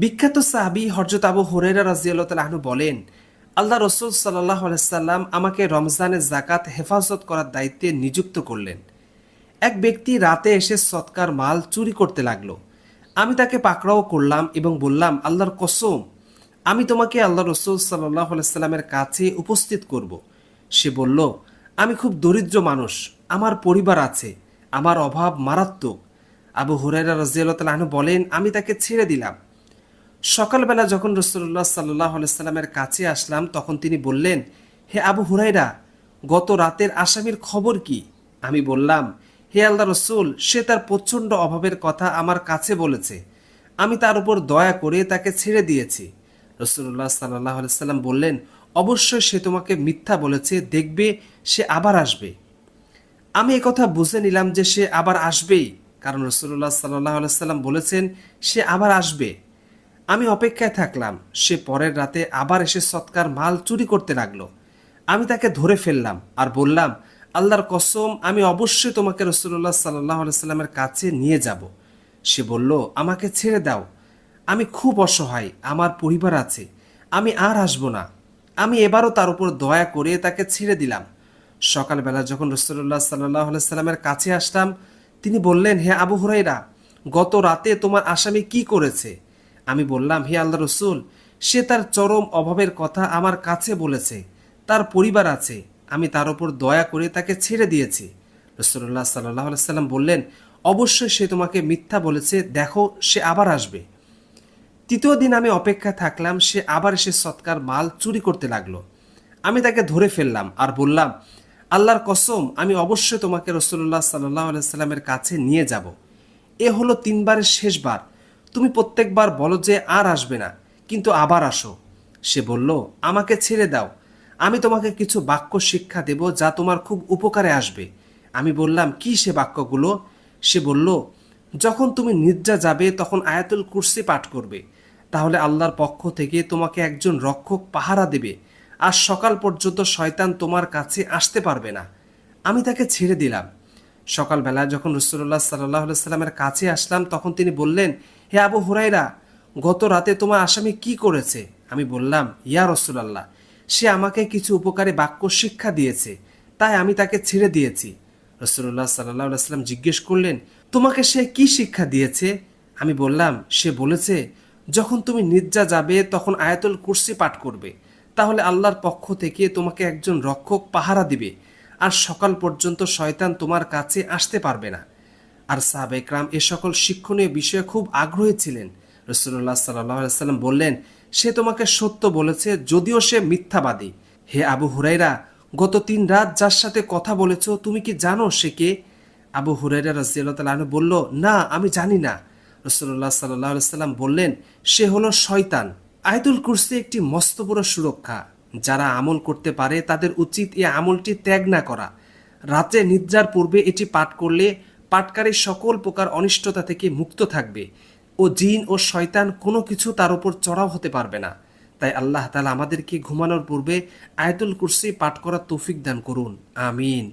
বিখ্যাত সাহাবী হযরত আবু হুরায়রা রাদিয়াল্লাহু তাআলা আনহু বলেন, আল্লাহ রসুল সাল্লাল্লাহু আলাইহি সাল্লাম আমাকে রমজানের যাকাত হেফাজত করার দায়িত্বে নিযুক্ত করলেন। এক ব্যক্তি রাতে এসে সৎকার মাল চুরি করতে লাগলো। আমি তাকে পাকড়াও করলাম এবং বললাম, আল্লাহর কসম, আমি তোমাকে আল্লাহ রসুল সাল্লাল্লাহু আলাইহি সাল্লামের কাছে উপস্থিত করব। সে বলল, আমি খুব দরিদ্র মানুষ, আমার পরিবার আছে, আমার অভাব মারাত্মক। আবু হুরায়রা রাদিয়াল্লাহু তাআলা আনহু বলেন, আমি তাকে ছেড়ে দিলাম। সকালবেলা যখন রাসূলুল্লাহ সাল্লাল্লাহু আলাইহি সাল্লামের কাছে আসলাম, তখন তিনি বললেন, হে আবু হুরায়রা, গত রাতের আসামির খবর কি? আমি বললাম, হে আল্লাহ রসুল, সে তার প্রচণ্ড অভাবের কথা আমার কাছে বলেছে। আমি তার উপর দয়া করে তাকে ছেড়ে দিয়েছি। রাসূলুল্লাহ সাল্লাল্লাহু আলাইহি সাল্লাম বললেন, অবশ্যই সে তোমাকে মিথ্যা বলেছে, দেখবে সে আবার আসবে। আমি একথা বুঝে নিলাম যে সে আবার আসবেই, কারণ রাসূলুল্লাহ সাল্লাল্লাহু আলাইহি সাল্লাম বলেছেন সে আবার আসবে। আমি অপেক্ষায় থাকলাম। সে পরের রাতে আবার এসে সৎকার মাল চুরি করতে লাগলো। আমি তাকে ধরে ফেললাম আর বললাম, আল্লাহর কসম, আমি অবশ্যই তোমাকে রাসূলুল্লাহ সাল্লাল্লাহু আলাইহি সাল্লামের কাছে নিয়ে যাব। সে বলল, আমাকে ছেড়ে দাও, আমি খুব অসহায়, আমার পরিবার আছে, আমি আর আসবো না। আমি এবারও তার উপর দয়া করে তাকে ছেড়ে দিলাম। সকালবেলা যখন রাসূলুল্লাহ সাল্লাল্লাহু আলাইহি সাল্লামের কাছে আসলাম, তিনি বললেন, হে আবু হুরায়রা, গত রাতে তোমার আসামি কি করেছে? আমি বললাম, হে আল্লাহ রসুল, সে তার চরম অভাবের কথা আমার কাছে বলেছে, তার পরিবার আছে, আমি তার উপর দয়া করে তাকে ছেড়ে দিয়েছি। রাসূলুল্লাহ সাল্লাল্লাহু আলাইহি সাল্লাম বললেন, অবশ্যই সে তোমাকে মিথ্যা বলেছে, দেখো সে আবার আসবে। তৃতীয় দিন আমি অপেক্ষায় থাকলাম। সে আবার এসে সৎকার মাল চুরি করতে লাগলো। আমি তাকে ধরে ফেললাম আর বললাম, আল্লাহর কসম, আমি অবশ্যই তোমাকে রাসূলুল্লাহ সাল্লাল্লাহু আলাইহি সাল্লামের কাছে নিয়ে যাব। এ হলো তিনবারের শেষবার। তুমি প্রত্যেকবার বলো যে আর আসবে না, কিন্তু আবার আসো। সে বলল, আমাকে ছেড়ে দাও, আমি তোমাকে কিছু বাক্য শিক্ষা দেব যা তোমার খুব উপকারে আসবে। আমি বললাম, কি সে বাক্যগুলো? সে বলল, যখন তুমি নিদ্রা যাবে তখন আয়াতুল কুরসি পাঠ করবে, তাহলে আল্লাহর পক্ষ থেকে তোমাকে একজন রক্ষক পাহারা দেবে, আর সকাল পর্যন্ত শয়তান তোমার কাছে আসতে পারবে না। আমি তাকে ছেড়ে দিলাম। সকালবেলা যখন রাসূলুল্লাহ সাল্লাল্লাহু আলাইহি সাল্লামের কাছে আসলাম, তখন তিনি বললেন, হে আবু হুরায়রা, গত রাতে তোমার আসামি কি করেছে? আমি বললাম, ইয়া রাসূলুল্লাহ, সে আমাকে কিছু উপকারী বাক্য শিক্ষা দিয়েছে, তাই আমি তাকে ছেড়ে দিয়েছি। রাসূলুল্লাহ সাল্লাল্লাহু আলাইহি সাল্লাম জিজ্ঞেস করলেন, তোমাকে সে কি শিক্ষা দিয়েছে? আমি বললাম, সে বলেছে, যখন তুমি নিদ্রা যাবে তখন আয়াতুল কুরসি পাঠ করবে, তাহলে আল্লাহর পক্ষ থেকে তোমাকে একজন রক্ষক পাহারা দিবে, আর সকাল পর্যন্ত শয়তান তোমার কাছে আসতে পারবে না। আর সাহাবা একরাম এ সকল শিক্ষণীয় বিষয়ে খুব আগ্রহী ছিলেন। রাসূলুল্লাহ সাল্লাল্লাহু আলাইহি সাল্লাম বললেন, সে তোমাকে সত্য বলেছে, যদিও সে মিথ্যাবাদী। হে আবু হুরায়রা, গত 3 রাত যার সাথে কথা বলেছো, তুমি কি জানো সে কে? আবু হুরায়রা রাদিয়াল্লাহু তাআলা আনহু বলল, না, আমি জানি না। রাসূলুল্লাহ সাল্লাল্লাহু আলাইহি সাল্লাম বললেন, সে হলো শয়তান। আয়াতুল কুরসি একটি মস্ত বড় সুরক্ষা। যারা আমল করতে পারে তাদের উচিত এই আমলটি ত্যাগ না করা। রাতে নিদ্রার পূর্বে এটি পাঠ করলে পাঠকারী সকল প্রকার অনিষ্টতা থেকে মুক্ত থাকবে ও জিন ও শয়তান কোনো কিছু তার উপর চড়াও হতে পারবে না। তাই আল্লাহ তাআলা আমাদেরকে ঘুমানোর পূর্বে আয়াতুল কুরসি পাঠ করার তৌফিক দান করুন। আমিন।